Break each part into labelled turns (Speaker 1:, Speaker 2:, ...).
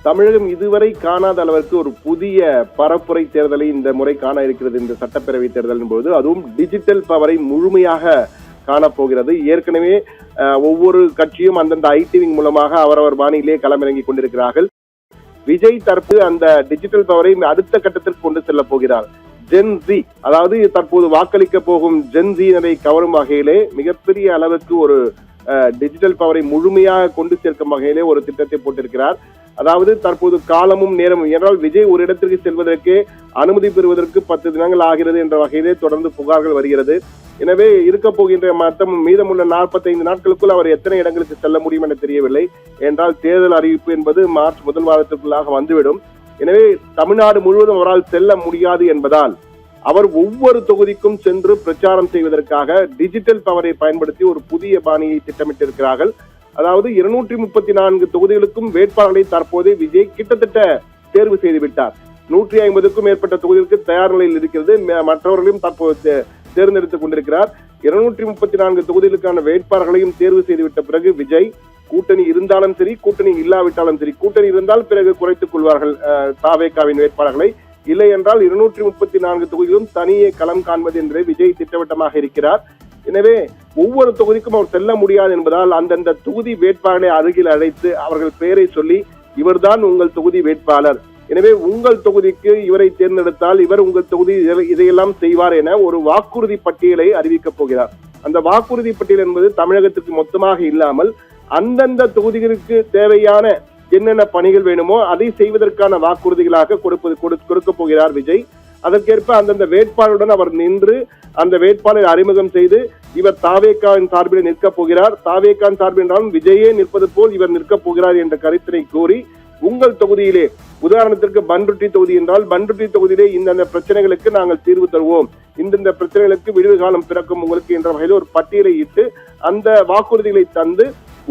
Speaker 1: தமிழகம் இதுவரை காணாத அளவிற்கு ஒரு புதிய பரப்புரை தேர்தலை இந்த முறை காண இருக்கிறது. இந்த சட்டப்பேரவை தேர்தலின் போது அதுவும் டிஜிட்டல் பவரை முழுமையாக காணப்போகிறது. ஏற்கனவே ஒவ்வொரு கட்சியும் அந்தந்த ஐடி விங் மூலமாக அவரவர் பாணியிலே களமிறங்கி கொண்டிருக்கிறார்கள். விஜய் தரப்பு அந்த டிஜிட்டல் பவரை அடுத்த கட்டத்திற்கு கொண்டு செல்ல போகிறார். ஜென்சி, அதாவது தற்போது வாக்களிக்க போகும் ஜென்சியினரை கவரும் வகையிலே மிகப்பெரிய அளவுக்கு ஒரு டிஜிட்டல் பவரை முழுமையாக கொண்டு சேர்க்கும் வகையிலே ஒரு திட்டத்தை போட்டிருக்கிறார். அதாவது தற்போது காலமும் நேரமும், ஏனால் விஜய் ஒரு இடத்திற்கு செல்வதற்கு அனுமதி பெறுவதற்கு 10 தினங்கள் ஆகிறது என்ற வகையிலே தொடர்ந்து புகார்கள் வருகிறது. எனவே இருக்க போகின்ற மீதமுள்ள 45 நாட்களுக்குள் அவர் எத்தனை இடங்களுக்கு செல்ல முடியும் என தெரியவில்லை. என்றால் தேர்தல் அறிவிப்பு என்பது மார்ச் முதல் வாரத்திற்குள்ளாக வந்துவிடும். எனவே தமிழ்நாடு முழுவதும் அவரால் செல்ல முடியாது என்பதால் அவர் ஒவ்வொரு தொகுதிக்கும் சென்று பிரச்சாரம் செய்வதற்காக டிஜிட்டல் பவரை பயன்படுத்தி ஒரு புதிய பாணியை திட்டமிட்டிருக்கிறார்கள். அதாவது 234 தொகுதிகளுக்கும் வேட்பாளர்களை தற்போதே விஜய் கிட்டத்தட்ட தேர்வு செய்துவிட்டார். 150க்கும் மேற்பட்ட தொகுதிகளுக்கு தயார் நிலையில் இருக்கிறது. மற்றவர்களையும் தற்போது தேர்ந்தெடுத்துக் கொண்டிருக்கிறார். 234 தொகுதிகளுக்கான வேட்பாளர்களையும் தேர்வு செய்துவிட்ட பிறகு விஜய் கூட்டணி இருந்தாலும் சரி, கூட்டணி இல்லாவிட்டாலும் சரி, கூட்டணி இருந்தால் பிறகு குறைத்துக் கொள்வார்கள் தாவேகாவின் வேட்பாளர்களை. இல்லை என்றால் 234 தொகுதிகளும் தனியே களம் காண்பது என்று விஜய் திட்டவட்டமாக இருக்கிறார். எனவே ஒவ்வொரு தொகுதிக்கும் அவர் செல்ல முடியாது என்பதால் அந்தந்த தொகுதி வேட்பாளரை அருகில் அழைத்து அவர்கள் பெயரை சொல்லி இவர்தான் உங்கள் தொகுதி வேட்பாளர், எனவே உங்கள் தொகுதிக்கு இவரை தேர்ந்தெடுத்தால் இவர் உங்கள் தொகுதி இதையெல்லாம் செய்வார் என ஒரு வாக்குறுதி பட்டியலை அறிவிக்கப் போகிறார். அந்த வாக்குறுதி பட்டியல் என்பது தமிழகத்துக்கு மொத்தமாக இல்லாமல் அந்தந்த தொகுதிகளுக்கு தேவையான என்னென்ன பணிகள் வேணுமோ அதை செய்வதற்கான வாக்குறுதிகளாக கொடுக்க போகிறார் விஜய். அதற்கேற்ப அந்தந்த வேட்பாளருடன் அவர் நின்று அந்த வேட்பாளரை அறிமுகம் செய்து இவர் தாவேகாவின் சார்பில் நிற்கப் போகிறார், தாவேகாவின் சார்பில் என்றாலும் விஜயே நிற்பது போல் இவர் நிற்கப் போகிறார் என்ற கருத்தினை கூறி உங்கள் தொகுதியிலே, உதாரணத்திற்கு பண்ருட்டி தொகுதி என்றால் பண்ருட்டி தொகுதியிலே இந்த பிரச்சனைகளுக்கு நாங்கள் தீர்வு தருவோம், இந்த பிரச்சனைகளுக்கு விடுவு காலம் பிறக்கும் உங்களுக்கு என்ற வகையில் ஒரு பட்டியலை இட்டு அந்த வாக்குறுதிகளை தந்து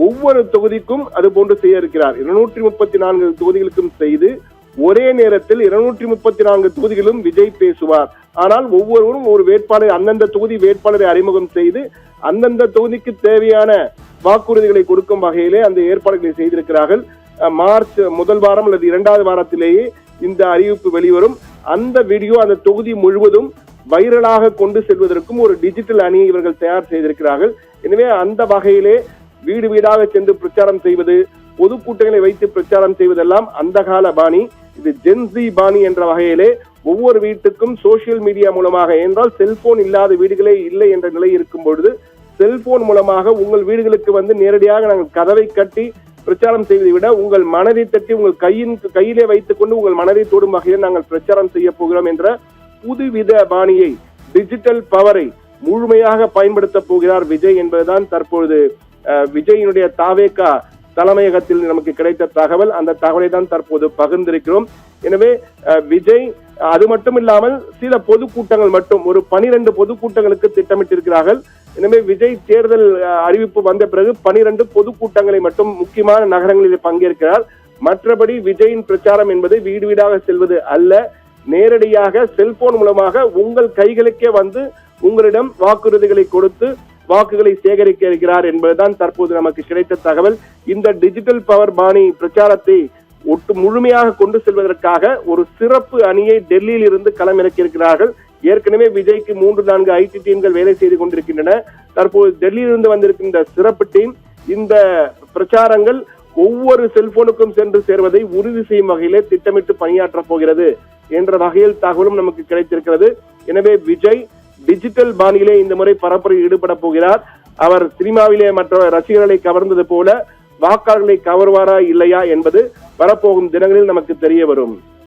Speaker 1: ஒவ்வொரு தொகுதிக்கும் அது போன்று செய்ய இருக்கிறார். 234 தொகுதிகளுக்கும் செய்து ஒரே நேரத்தில் 234 தொகுதிகளும் விஜய் பேசுவார். ஆனால் ஒவ்வொருவரும் ஒரு வேட்பாளரை அந்தந்த தொகுதி வேட்பாளரை அறிமுகம் செய்து அந்தந்த தொகுதிக்கு தேவையான வாக்குறுதிகளை கொடுக்கும் வகையிலே அந்த ஏற்பாடுகளை செய்திருக்கிறார்கள். மார்ச் முதல் வாரம் அல்லது 2வது வாரத்திலேயே இந்த அறிவிப்பு வெளிவரும். அந்த வீடியோ அந்த தொகுதி முழுவதும் வைரலாக கொண்டு செல்வதற்கும் ஒரு டிஜிட்டல் அணியை இவர்கள் தயார் செய்திருக்கிறார்கள். எனவே அந்த வகையிலே வீடு வீடாக சென்று பிரச்சாரம் செய்வது, பொதுக்கூட்டங்களை வைத்து பிரச்சாரம் செய்வதெல்லாம் அந்த கால பாணி. இது ஜென்சி பாணி என்ற வகையிலே ஒவ்வொரு வீட்டுக்கும் சோசியல் மீடியா மூலமாக, என்றால் செல்போன் இல்லாத வீடுகளே இல்லை என்ற நிலை இருக்கும் பொழுது செல்போன் மூலமாக உங்கள் வீடுகளுக்கு வந்து நேரடியாக நாங்கள் கதவை கட்டி பிரச்சாரம் செய்வதை விட உங்கள் மனதை தட்டி உங்கள் கையிலே வைத்துக் கொண்டு உங்கள் மனதை தொடும் வகையில் நாங்கள் பிரச்சாரம் செய்ய போகிறோம் என்ற புதுவித பாணியை, டிஜிட்டல் பவரை முழுமையாக பயன்படுத்த போகிறார் விஜய் என்பதுதான் தற்பொழுது விஜயினுடைய தாவேகா தலைமையகத்தில் நமக்கு கிடைத்த தகவல். அந்த தகவலை தான் தற்போது பகிர்ந்திருக்கிறோம். எனவே விஜய் அது மட்டும் இல்லாமல் சில பொதுக்கூட்டங்கள் மட்டும் ஒரு 12 பொதுக்கூட்டங்களுக்கு திட்டமிட்டிருக்கிறார்கள். எனவே விஜய் தேர்தல் அறிவிப்பு வந்த பிறகு 12 பொதுக்கூட்டங்களை மட்டும் முக்கியமான நகரங்களில் பங்கேற்கிறார். மற்றபடி விஜயின் பிரச்சாரம் என்பது வீடு வீடாக செல்வது அல்ல, நேரடியாக செல்போன் மூலமாக உங்கள் கைகளுக்கே வந்து உங்களிடம் வாக்குறுதிகளை கொடுத்து வாக்குகளை சேகரிக்க இருக்கிறார் என்பதுதான் தற்போது நமக்கு கிடைத்த தகவல். இந்த டிஜிட்டல் பவர் பாணி பிரச்சாரத்தை முழுமையாக கொண்டு செல்வதற்காக ஒரு சிறப்பு அணியை டெல்லியில் இருந்து களமிறக்கி இருக்கிறார்கள். ஏற்கனவே விஜய்க்கு 3-4 ஐடி டீம்கள் வேலை செய்து கொண்டிருக்கின்றன. தற்போது டெல்லியிலிருந்து வந்திருக்கின்ற சிறப்பு டீம் இந்த பிரச்சாரங்கள் ஒவ்வொரு செல்போனுக்கும் சென்று சேர்வதை உறுதி செய்யும் வகையிலே திட்டமிட்டு பணியாற்றப் போகிறது என்ற வகையில் தகவலும் நமக்கு கிடைத்திருக்கிறது. எனவே விஜய் டிஜிட்டல் பாணியிலே இந்த முறை பரப்புரையில் ஈடுபட போகிறார். அவர் சினிமாவிலே மற்ற ரசிகர்களை கவர்ந்தது போல வாக்காளர்களை கவர்வாரா இல்லையா என்பது வரப்போகும் தினங்களில் நமக்கு தெரிய வரும்.